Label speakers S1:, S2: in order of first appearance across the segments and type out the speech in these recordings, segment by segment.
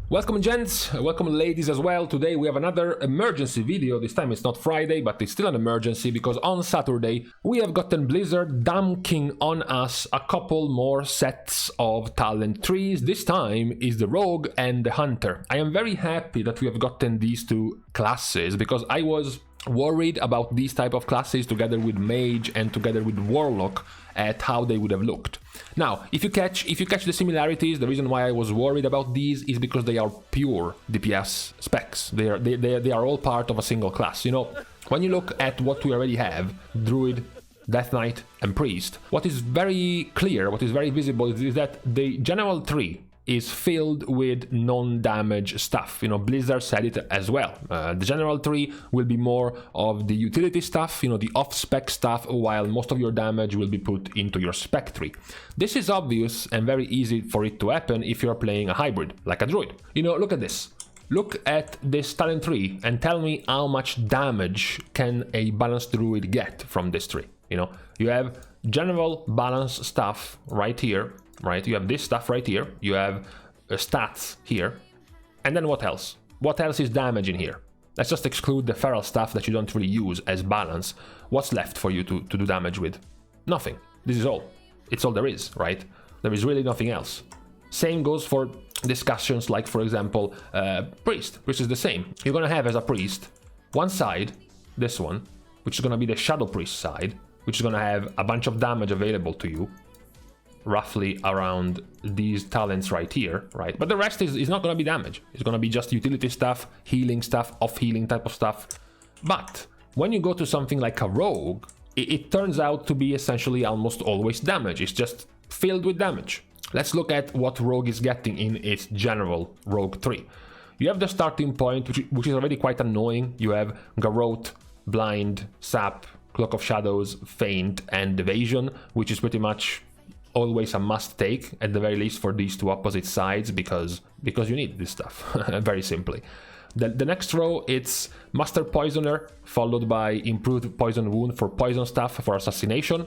S1: Welcome gents, welcome ladies as well. Today we have another emergency video. This time it's not Friday, but it's still an emergency because on Saturday we have gotten Blizzard dunking on us a couple more sets of talent trees. This time is the Rogue and the Hunter. I am very happy that we have gotten these two classes because I was worried about these type of classes together with Mage and together with Warlock at how they would have looked. Now, if you catch the similarities, the reason why I was worried about these is because they are pure DPS specs. They are all part of a single class. You know, when you look at what we already have, Druid, Death Knight and Priest, what is very clear, what is very visible is that the general tree is filled with non-damage stuff. You know, Blizzard said it as well. The general tree will be more of the utility stuff, you know, the off-spec stuff, while most of your damage will be put into your spec tree. This is obvious and very easy for it to happen if you're playing a hybrid, like a druid. You know, look at this. Look at this talent tree and tell me how much damage can a balanced druid get from this tree. You know, you have general balance stuff right here, right? You have this stuff right here, you have stats here, and then what else? What else is damage in here? Let's just exclude the feral stuff that you don't really use as balance. What's left for you to do damage with? Nothing. This is all. It's all there is, right? There is really nothing else. Same goes for discussions like, for example, Priest. Priest is the same. You're gonna have as a Priest, one side, this one, which is gonna be the Shadow Priest side, which is gonna have a bunch of damage available to you, roughly around these talents right here, right? But the rest is not going to be damage. It's going to be just utility stuff, healing stuff, off-healing type of stuff. But when you go to something like a Rogue, it turns out to be essentially almost always damage. It's just filled with damage. Let's look at what Rogue is getting in its general Rogue tree. You have the starting point, which is already quite annoying. You have Garrote, Blind, Sap, Cloak of Shadows, Feint, and Evasion, which is pretty much always a must take, at the very least for these two opposite sides, because you need this stuff, very simply. The next row, it's Master Poisoner, followed by Improved Poison Wound for poison stuff for Assassination,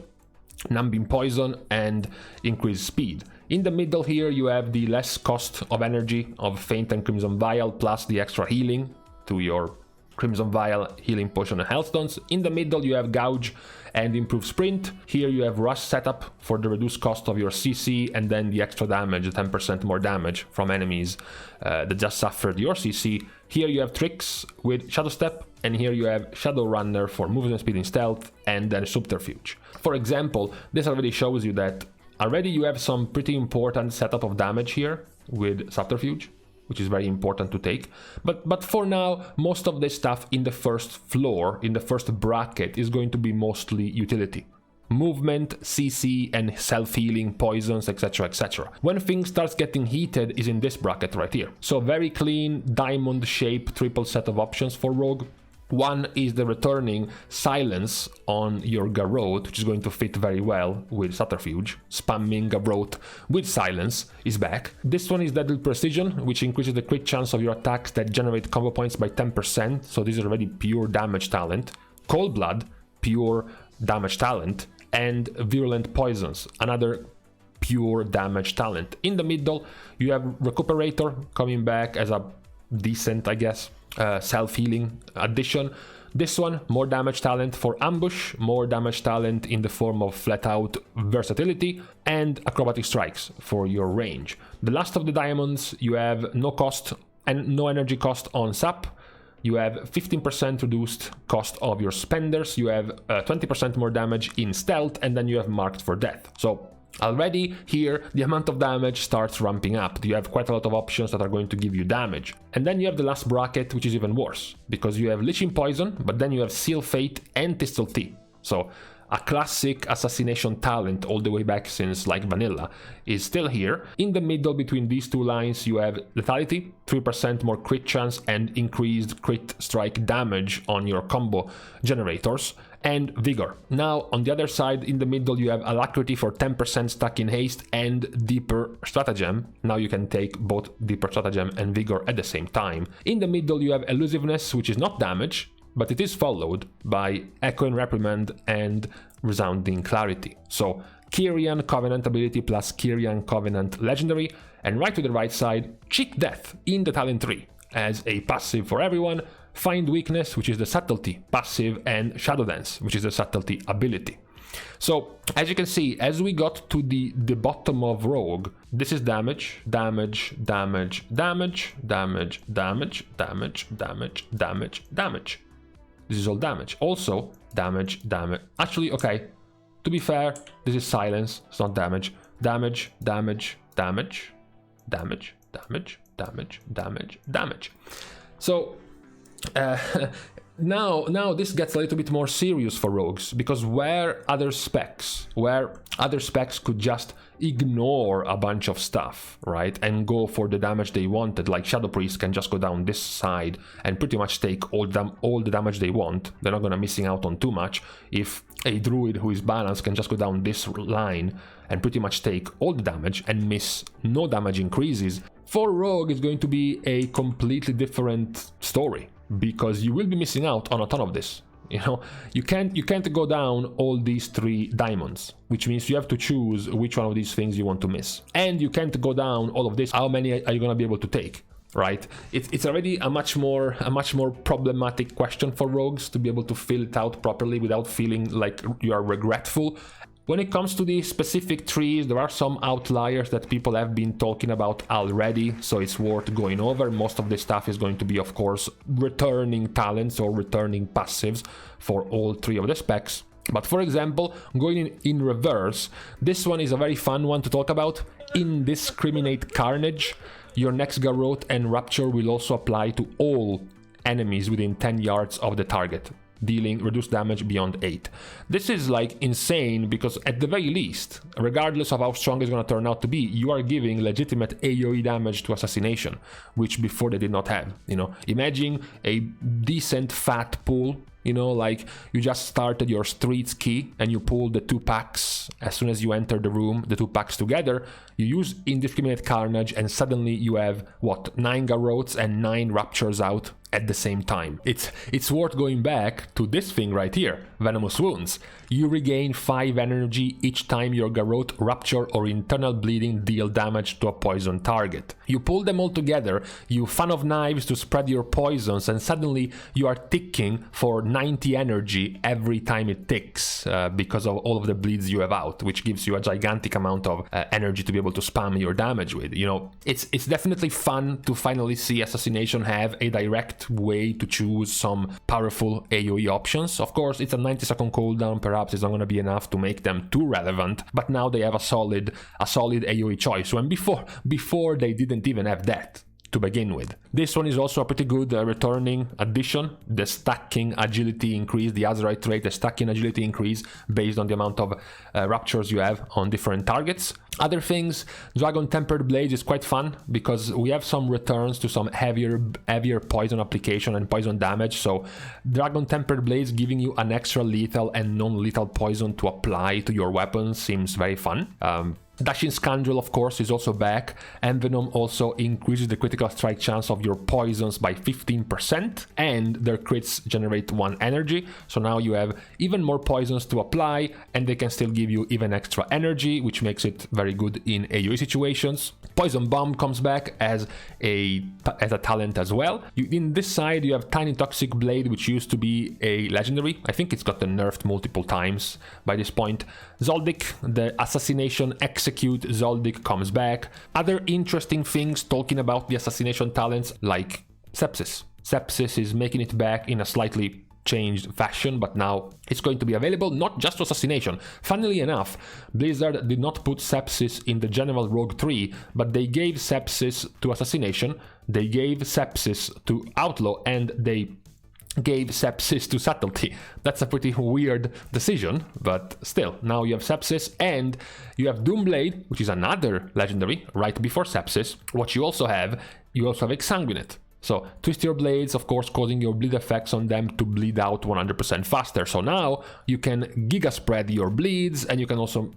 S1: Numbing Poison, and Increased Speed. In the middle here, you have the less cost of energy of Feint and Crimson Vial, plus the extra healing to your Crimson Vial, Healing Potion, and Healthstones. In the middle, you have Gouge and Improved Sprint. Here you have Rush setup for the reduced cost of your CC, and then the extra damage, 10% more damage from enemies that just suffered your CC. Here you have Tricks with Shadow Step, and here you have Shadow Runner for movement speed and stealth, and then Subterfuge. For example, this already shows you that already you have some pretty important setup of damage here with Subterfuge, which is very important to take. But for now, most of this stuff in the first floor, in the first bracket, is going to be mostly utility. Movement, CC, and self-healing, poisons, etc, etc. When things starts getting heated is in this bracket right here. So very clean, diamond shape, triple set of options for Rogue. One is the returning silence on your Garrote, which is going to fit very well with Subterfuge. Spamming Garrote with silence is back. This one is Deadly Precision, which increases the crit chance of your attacks that generate combo points by 10%. So this is already pure damage talent. Cold Blood, pure damage talent. And Virulent Poisons, another pure damage talent. In the middle, you have Recuperator coming back as a decent, I guess, self-healing addition. This one, more damage talent for ambush, more damage talent in the form of flat-out versatility, and acrobatic strikes for your range. The last of the diamonds, you have no cost and no energy cost on Sap. You have 15% reduced cost of your spenders, you have 20% more damage in stealth, and then you have marked for death. So already here, the amount of damage starts ramping up. You have quite a lot of options that are going to give you damage. And then you have the last bracket, which is even worse, because you have Leeching Poison, but then you have Seal Fate and Subtlety. So a classic assassination talent all the way back since like vanilla is still here. In the middle between these two lines, you have Lethality, 3% more crit chance and increased crit strike damage on your combo generators, and Vigor. Now, on the other side, in the middle, you have Alacrity for 10% stuck in haste and Deeper Stratagem. Now you can take both Deeper Stratagem and Vigor at the same time. In the middle, you have Elusiveness, which is not damage, but it is followed by Echoing Reprimand and Resounding Clarity. So Kyrian Covenant ability plus Kyrian Covenant legendary. And right to the right side, Cheek Death in the talent tree as a passive for everyone. Find Weakness, which is the Subtlety passive, and Shadow Dance, which is the Subtlety ability. So, as you can see, as we got to the bottom of Rogue, this is damage, damage, damage, damage, damage, damage, damage, damage, damage, damage. This is all damage. Also, damage, damage. Actually, okay, to be fair, this is silence, it's not damage. Damage, damage, damage, damage, damage, damage, damage, damage. So, now this gets a little bit more serious for rogues, because where other specs could just ignore a bunch of stuff, right, and go for the damage they wanted, like Shadow Priest can just go down this side and pretty much take all the damage they want. They're not gonna missing out on too much. If a druid who is balanced can just go down this line and pretty much take all the damage and miss no damage increases, for rogue it's going to be a completely different story, because you will be missing out on a ton of this. You know, you can't go down all these 3 diamonds, which means you have to choose which one of these things you want to miss. And you can't go down all of this. How many are you gonna be able to take, right? It's already a much more problematic question for rogues to be able to fill it out properly without feeling like you are regretful. When it comes to the specific trees, there are some outliers that people have been talking about already, so it's worth going over. Most of this stuff is going to be, of course, returning talents or returning passives for all 3 of the specs. But for example, going in reverse, this one is a very fun one to talk about. Indiscriminate Carnage. Your next Garrote and Rapture will also apply to all enemies within 10 yards of the target, dealing reduced damage beyond 8. This is like insane, because at the very least, regardless of how strong it's gonna turn out to be, you are giving legitimate AOE damage to Assassination, which before they did not have. You know, imagine a decent fat pool. You know, like you just started your Streets key and you pull the 2 packs as soon as you enter the room, the 2 packs together, you use Indiscriminate Carnage and suddenly you have, what, 9 Garrotes and 9 Raptures out at the same time. It's worth going back to this thing right here, Venomous Wounds. You regain 5 energy each time your Garrote, Rapture or Internal Bleeding deal damage to a poison target. You pull them all together, you Fan of Knives to spread your poisons, and suddenly you are ticking for 90 energy every time it ticks, because of all of the bleeds you have out, which gives you a gigantic amount of energy to be able to spam your damage with. You know, it's definitely fun to finally see Assassination have a direct way to choose some powerful AoE options. Of course, it's a 90-second cooldown, perhaps it's not going to be enough to make them too relevant, but now they have a solid AoE choice, when before they didn't even have that to begin with. This one is also a pretty good returning addition. The stacking agility increase, the Azerite trait, the stacking agility increase based on the amount of raptures you have on different targets. Other things, Dragon Tempered Blades is quite fun because we have some returns to some heavier poison application and poison damage. So Dragon Tempered Blades giving you an extra lethal and non-lethal poison to apply to your weapons seems very fun. Dashing Scoundrel, of course, is also back. Envenom also increases the critical strike chance of your poisons by 15%, and their crits generate 1 energy. So now you have even more poisons to apply, and they can still give you even extra energy, which makes it very good in AoE situations. Poison Bomb comes back as a talent as well. In this side, you have Tiny Toxic Blade, which used to be a legendary. I think it's gotten nerfed multiple times by this point. Zoldyck, the Assassination Execute Zoldyck comes back. Other interesting things talking about the Assassination talents, like Sepsis. Sepsis is making it back in a slightly changed fashion, but now it's going to be available not just to Assassination. Funnily enough, Blizzard did not put Sepsis in the general Rogue 3, but they gave Sepsis to Assassination, they gave Sepsis to Outlaw, and they gave Sepsis to Subtlety. That's a pretty weird decision, but still, now you have Sepsis and you have Doomblade, which is another legendary right before Sepsis. What you also have Exsanguinate. So twist your blades, of course, causing your bleed effects on them to bleed out 100% faster. So now you can giga spread your bleeds, and you can also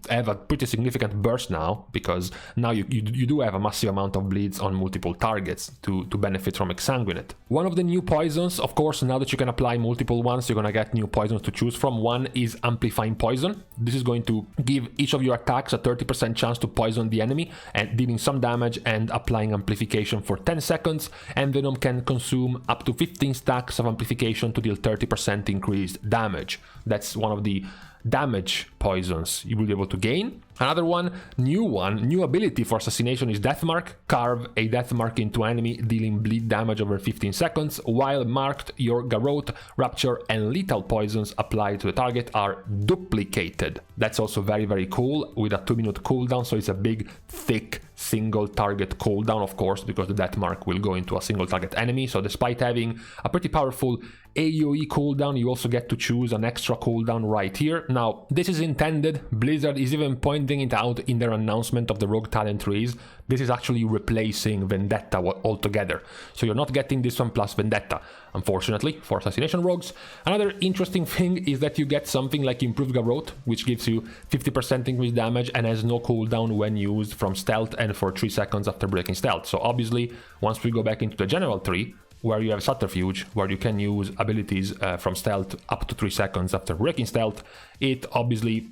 S1: have a pretty significant burst now, because now you do have a massive amount of bleeds on multiple targets to benefit from Exsanguinate. One of the new poisons, of course, now that you can apply multiple ones, you're gonna get new poisons to choose from. One is Amplifying Poison. This is going to give each of your attacks a 30% chance to poison the enemy and dealing some damage and applying amplification for 10 seconds. And Venom can consume up to 15 stacks of amplification to deal 30% increased damage. That's one of the damage poisons you will be able to gain. Another new ability for Assassination is Death Mark. Carve a death mark into enemy, dealing bleed damage over 15 seconds. While marked, your Garrote, Rapture, and Lethal poisons applied to the target are duplicated. That's also very, very cool, with a 2-minute cooldown, so it's a big, thick, single target cooldown, of course, because the death mark will go into a single target enemy. So despite having a pretty powerful AOE cooldown, you also get to choose an extra cooldown right here. Now, this is intended. Blizzard is even pointing it out in their announcement of the rogue talent trees. This is actually replacing Vendetta altogether. So you're not getting this one plus Vendetta, unfortunately, for Assassination rogues. Another interesting thing is that you get something like Improved Garrote, which gives you 50% increased damage and has no cooldown when used from stealth and for 3 seconds after breaking stealth. So obviously, once we go back into the general tree, where you have Subterfuge, where you can use abilities from stealth up to 3 seconds after breaking stealth, it obviously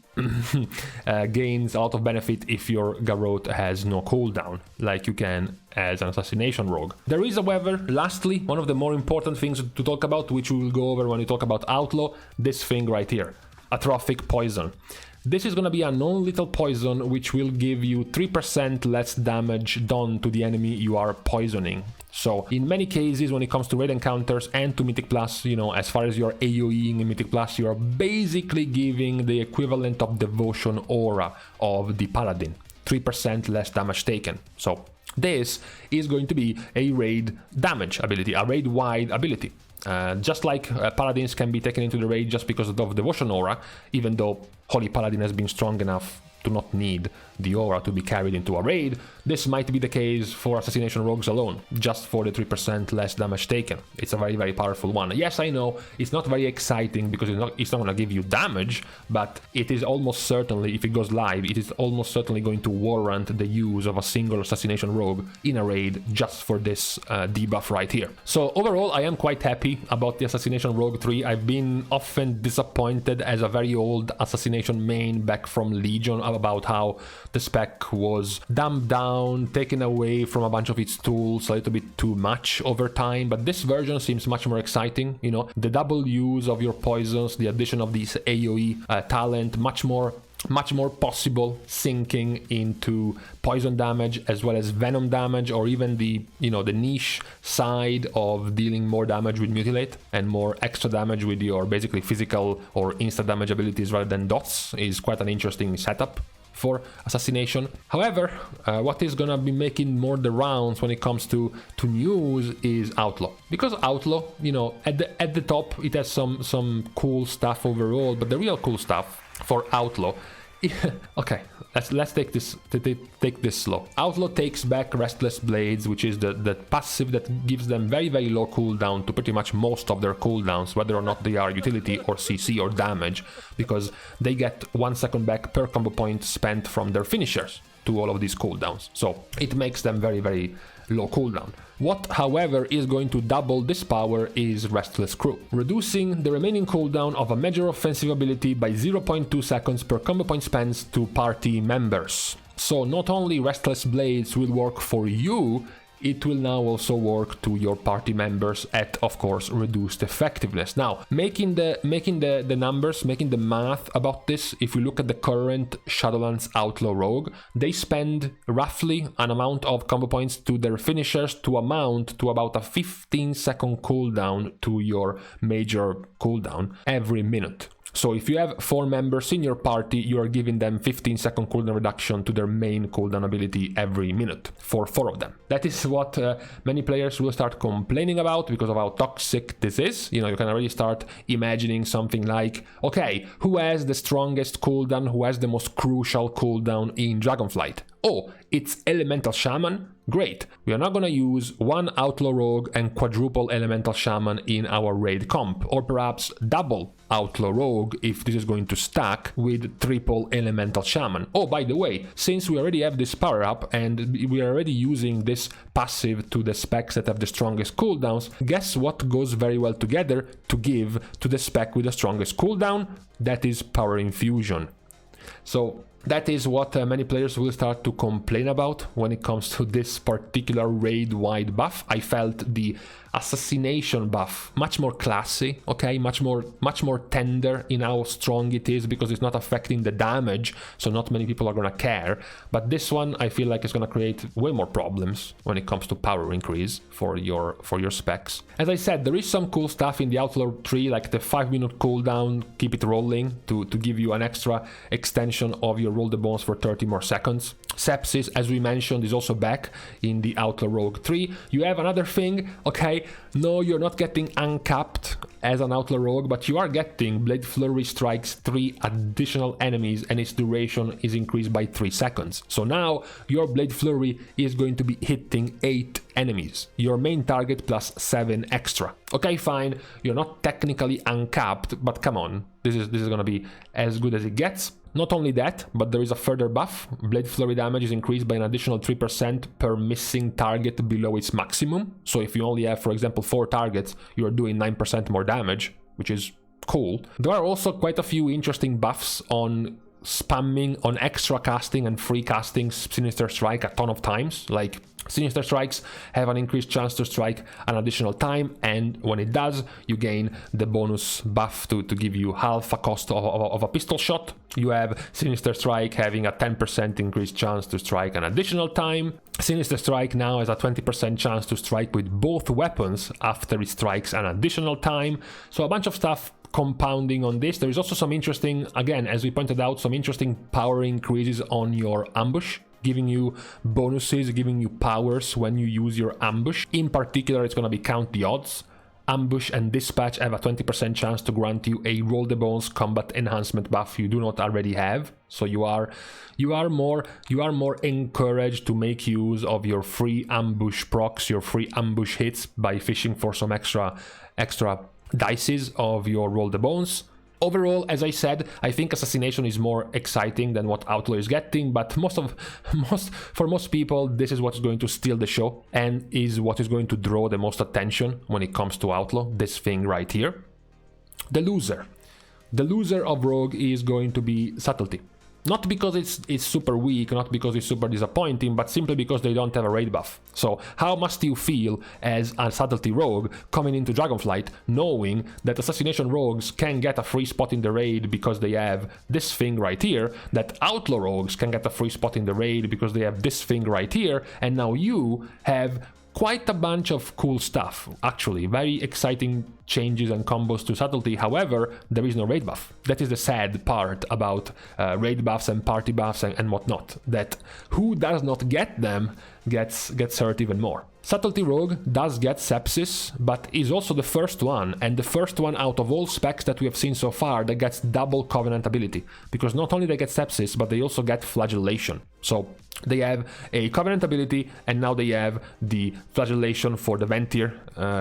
S1: gains a lot of benefit if your Garrote has no cooldown, like you can as an Assassination rogue. There is, however, lastly, one of the more important things to talk about, which we will go over when we talk about Outlaw, this thing right here, Atrophic Poison. This is going to be a non-lethal poison, which will give you 3% less damage done to the enemy you are poisoning. So in many cases, when it comes to raid encounters and to Mythic Plus, you know, as far as you're AoEing in Mythic Plus, you are basically giving the equivalent of Devotion Aura of the Paladin. 3% less damage taken. So this is going to be a raid damage ability, a raid-wide ability. Just like Paladins can be taken into the raid just because of Devotion Aura, even though Holy Paladin has been strong enough to not need the aura to be carried into a raid, this might be the case for Assassination rogues alone, just for the 3% less damage taken. It's a very, very powerful one. Yes, I know, it's not very exciting because it's not going to give you damage, but it is almost certainly, if it goes live, it is almost certainly going to warrant the use of a single Assassination rogue in a raid just for this debuff right here. So overall, I am quite happy about the Assassination Rogue 3. I've been often disappointed as a very old Assassination main back from Legion about how the spec was dumbed down, taken away from a bunch of its tools a little bit too much over time, but this version seems much more exciting. You know, the double use of your poisons, the addition of this AoE talent, much more possible sinking into poison damage as well as venom damage, or even the, you know, the niche side of dealing more damage with mutilate and more extra damage with your basically physical or insta damage abilities rather than dots is quite an interesting setup for Assassination. However, what is gonna be making more the rounds when it comes to news is Outlaw, because Outlaw, you know, at the top it has some cool stuff overall, but the real cool stuff for Outlaw okay, let's take this slow. Outlaw takes back Restless Blades, which is the passive that gives them very, very low cooldown to pretty much most of their cooldowns, whether or not they are utility or CC or damage, because they get 1 second back per combo point spent from their finishers to all of these cooldowns. So it makes them very, very low cooldown. What, however, is going to double this power is Restless Crew, reducing the remaining cooldown of a major offensive ability by 0.2 seconds per combo point spent to party members. So not only Restless Blades will work for you, it will now also work to your party members at, of course, reduced effectiveness. Now, making the numbers, making the math about this, if we look at the current Shadowlands Outlaw Rogue, they spend roughly an amount of combo points to their finishers to amount to about a 15-second cooldown to your major cooldown every minute. So if you have 4 members in your party, you are giving them 15-second cooldown reduction to their main cooldown ability every minute for 4 of them. That is what many players will start complaining about because of how toxic this is. You know, you can already start imagining something like, okay, who has the strongest cooldown, who has the most crucial cooldown in Dragonflight? Oh, it's Elemental Shaman? Great. We are not gonna use one Outlaw Rogue and quadruple Elemental Shaman in our raid comp, or perhaps double Outlaw Rogue if this is going to stack with triple Elemental Shaman. Oh, by the way, since we already have this power up and we are already using this passive to the specs that have the strongest cooldowns, guess what goes very well together to give to the spec with the strongest cooldown? That is Power Infusion. So that is what many players will start to complain about when it comes to this particular raid-wide buff. I felt the Assassination buff much more classy, okay, much more tender in how strong it is, because it's not affecting the damage, so not many people are gonna care. But this one I feel like is gonna create way more problems when it comes to power increase for your specs. As I said, there is some cool stuff in the Outlaw tree, like the 5-minute cooldown, keep it rolling to give you an extra extension of your roll the bones for 30 more seconds. Sepsis, as we mentioned, is also back in the Outlaw Rogue 3. You have another thing, okay, no, you're not getting uncapped as an Outlaw Rogue, but you are getting Blade Flurry strikes 3 additional enemies, and its duration is increased by 3 seconds. So now your Blade Flurry is going to be hitting 8 enemies, your main target plus 7 extra. Okay, fine, you're not technically uncapped, but come on, this is gonna be as good as it gets. Not only that, but there is a further buff. Blade Flurry damage is increased by an additional 3% per missing target below its maximum. So if you only have, for example, 4 targets, you are doing 9% more damage, which is cool. There are also quite a few interesting buffs on spamming, on extra casting and free casting Sinister Strike a ton of times. Like, Sinister Strikes have an increased chance to strike an additional time, and when it does, you gain the bonus buff to give you half a cost of a pistol shot. You have Sinister Strike having a 10% increased chance to strike an additional time. Sinister Strike now has a 20% chance to strike with both weapons after it strikes an additional time. So a bunch of stuff compounding on this. There is also some interesting, again, as we pointed out, some interesting power increases on your ambush, giving you bonuses, giving you powers when you use your ambush. In particular, it's going to be Count the Odds. Ambush and Dispatch have a 20% chance to grant you a Roll the Bones combat enhancement buff you do not already have. So you are more encouraged to make use of your free ambush procs, your free ambush hits, by fishing for some extra dices of your Roll the Bones. Overall, as I said, I think Assassination is more exciting than what Outlaw is getting, but for most people, this is what's going to steal the show and is what is going to draw the most attention when it comes to Outlaw, this thing right here. The loser. The loser of Rogue is going to be Subtlety. Not because it's super weak, not because it's super disappointing, but simply because they don't have a raid buff. So how must you feel as a Subtlety rogue coming into Dragonflight, knowing that Assassination rogues can get a free spot in the raid because they have this thing right here, that Outlaw rogues can get a free spot in the raid because they have this thing right here, and now you have quite a bunch of cool stuff, actually. Very exciting changes and combos to Subtlety. However, there is no raid buff. That is the sad part about raid buffs and party buffs and whatnot, that who does not get them gets hurt even more. Subtlety Rogue does get Sepsis, but is also the first one, and the first one out of all specs that we have seen so far that gets double Covenant ability. Because not only they get Sepsis, but they also get Flagellation. So they have a Covenant ability, and now they have the Flagellation for the Ventir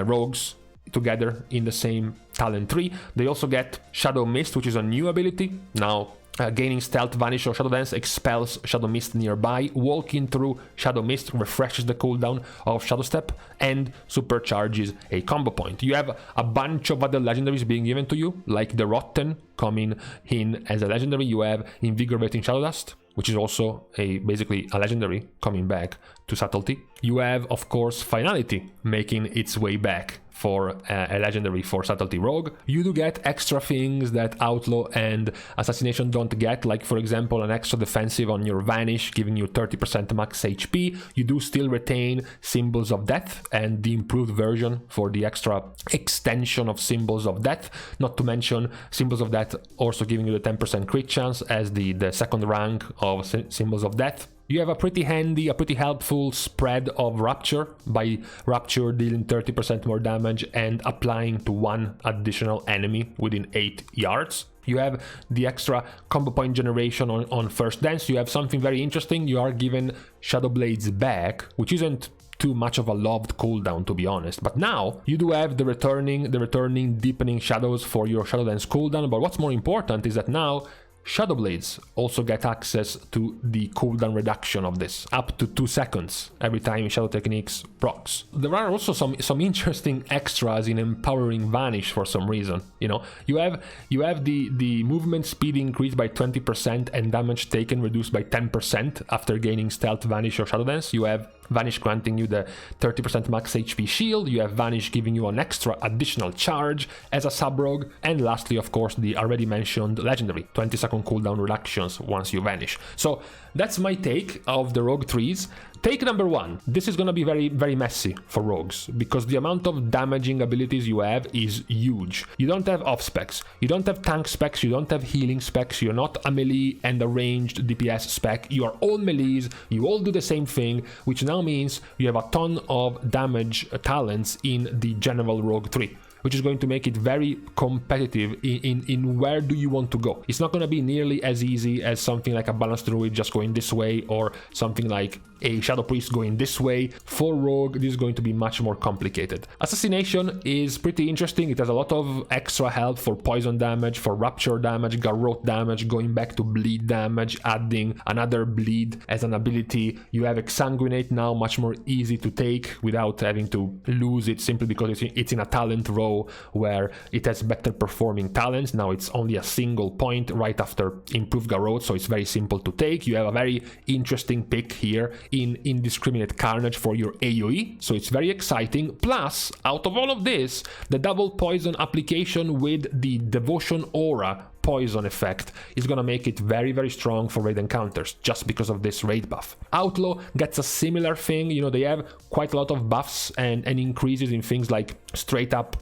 S1: rogues together in the same talent tree. They also get Shadow Mist, which is a new ability. Now, gaining Stealth, Vanish, or Shadow Dance expels Shadow Mist nearby. Walking through Shadow Mist refreshes the cooldown of Shadow Step and supercharges a combo point. You have a bunch of other legendaries being given to you, like the Rotten coming in as a legendary. You have Invigorating Shadow Dust, which is also basically a legendary coming back to Subtlety. You have, of course, Finality making its way back for a legendary for Subtlety Rogue. You do get extra things that Outlaw and Assassination don't get, like for example an extra defensive on your Vanish, giving you 30% max HP. You do still retain Symbols of Death and the improved version for the extra extension of Symbols of Death, not to mention Symbols of Death also giving you the 10% crit chance as the second rank of Symbols of Death. You have a pretty handy, a pretty helpful spread of Rapture, by Rapture dealing 30% more damage and applying to one additional enemy within 8 yards. You have the extra combo point generation on first dance. You have something very interesting. You are given Shadow Blades back, which isn't too much of a loved cooldown, to be honest. But now you do have the returning deepening shadows for your Shadow Dance cooldown. But what's more important is that now Shadow Blades also get access to the cooldown reduction of this, up to 2 seconds every time Shadow Techniques procs. There are also some interesting extras in Empowering Vanish for some reason. You know, you have the movement speed increased by 20% and damage taken reduced by 10% after gaining Stealth, Vanish, or Shadow Dance. You have Vanish granting you the 30% max HP shield, you have Vanish giving you an extra additional charge as a sub-rogue, and lastly, of course, the already mentioned legendary 20-second cooldown reductions once you vanish. So that's my take of the Rogue 3s. Take number 1. This is gonna be very, very messy for rogues, because the amount of damaging abilities you have is huge. You don't have off specs, you don't have tank specs, you don't have healing specs, you're not a melee and a ranged DPS spec, you are all melees, you all do the same thing, which now means you have a ton of damage talents in the general Rogue 3. Which is going to make it very competitive in where do you want to go. It's not going to be nearly as easy as something like a Balanced Druid just going this way, or something like a Shadow Priest going this way. For Rogue, this is going to be much more complicated. Assassination is pretty interesting. It has a lot of extra help for poison damage, for rapture damage, garrote damage, going back to bleed damage, adding another bleed as an ability. You have Exsanguinate now, much more easy to take without having to lose it simply because it's in a talent row where it has better performing talents. Now it's only a single point right after Improved Garrote, so it's very simple to take. You have a very interesting pick here in Indiscriminate Carnage for your AoE, so it's very exciting. Plus, out of all of this, the double poison application with the Devotion Aura poison effect is gonna make it very, very strong for raid encounters, just because of this raid buff. Outlaw gets a similar thing. You know, they have quite a lot of buffs and increases in things like straight up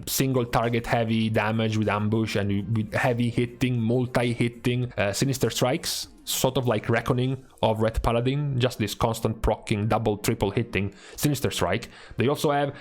S1: single target heavy damage with ambush, and with heavy hitting, multi-hitting Sinister Strikes, sort of like Reckoning of Red Paladin, just this constant proccing, double, triple hitting Sinister Strike. They also have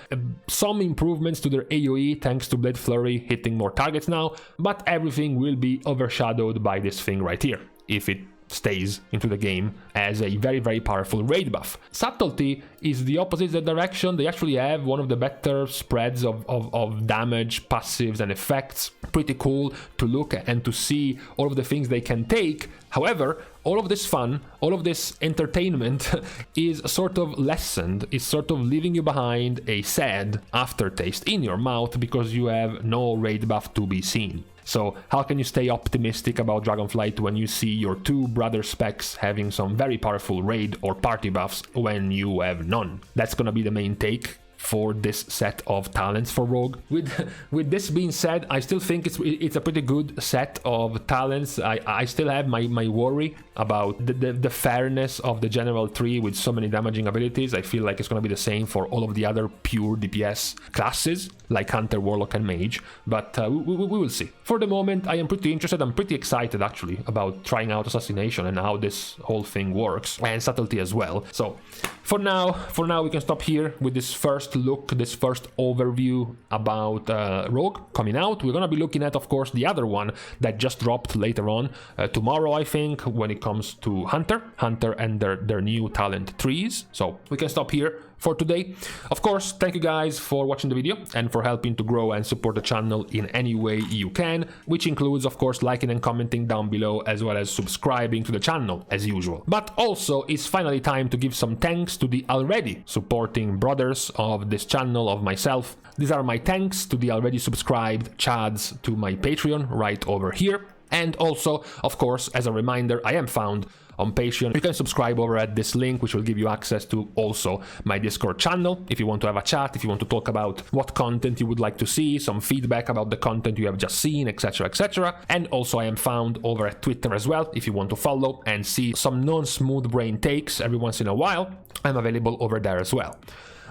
S1: some improvements to their AoE thanks to Blade Flurry hitting more targets now, but everything will be overshadowed by this thing right here, if it stays into the game as a very, very powerful raid buff. Subtlety is the opposite direction. They actually have one of the better spreads of damage, passives, and effects. Pretty cool to look at and to see all of the things they can take. However, all of this fun, all of this entertainment is sort of lessened, is sort of leaving you behind a sad aftertaste in your mouth because you have no raid buff to be seen. So how can you stay optimistic about Dragonflight when you see your two brother specs having some very powerful raid or party buffs when you have none? That's gonna be the main take for this set of talents for Rogue. With this being said, I still think it's a pretty good set of talents. I still have my worry about the fairness of the general tree with so many damaging abilities. I feel like it's going to be the same for all of the other pure DPS classes like Hunter, Warlock, and Mage, but we will see. For the moment, I am pretty interested. I'm pretty excited actually about trying out Assassination and how this whole thing works, and Subtlety as well. So for now we can stop here with this first look, this first overview about Rogue coming out. We're gonna be looking at, of course, the other one that just dropped later on tomorrow, I think, when it comes to Hunter and their new talent trees. So we can stop here for today. Of course, thank you guys for watching the video and for helping to grow and support the channel in any way you can, which includes, of course, liking and commenting down below, as well as subscribing to the channel as usual. But also, it's finally time to give some thanks to the already supporting brothers of this channel, of myself. These are my thanks to the already subscribed chads to my Patreon right over here. And also, of course, as a reminder, I am found on Patreon. You can subscribe over at this link, which will give you access to also my Discord channel if you want to have a chat, if you want to talk about what content you would like to see, some feedback about the content you have just seen, etc, etc. And also I am found over at Twitter as well if you want to follow and see some non-smooth brain takes every once in a while. I'm available over there as well.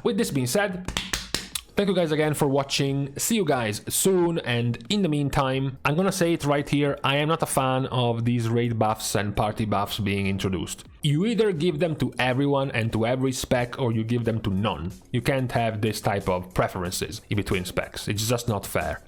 S1: With this being said, thank you guys again for watching. See you guys soon, and in the meantime, I'm gonna say it right here, I am not a fan of these raid buffs and party buffs being introduced. You either give them to everyone and to every spec, or you give them to none. You can't have this type of preferences in between specs. It's just not fair.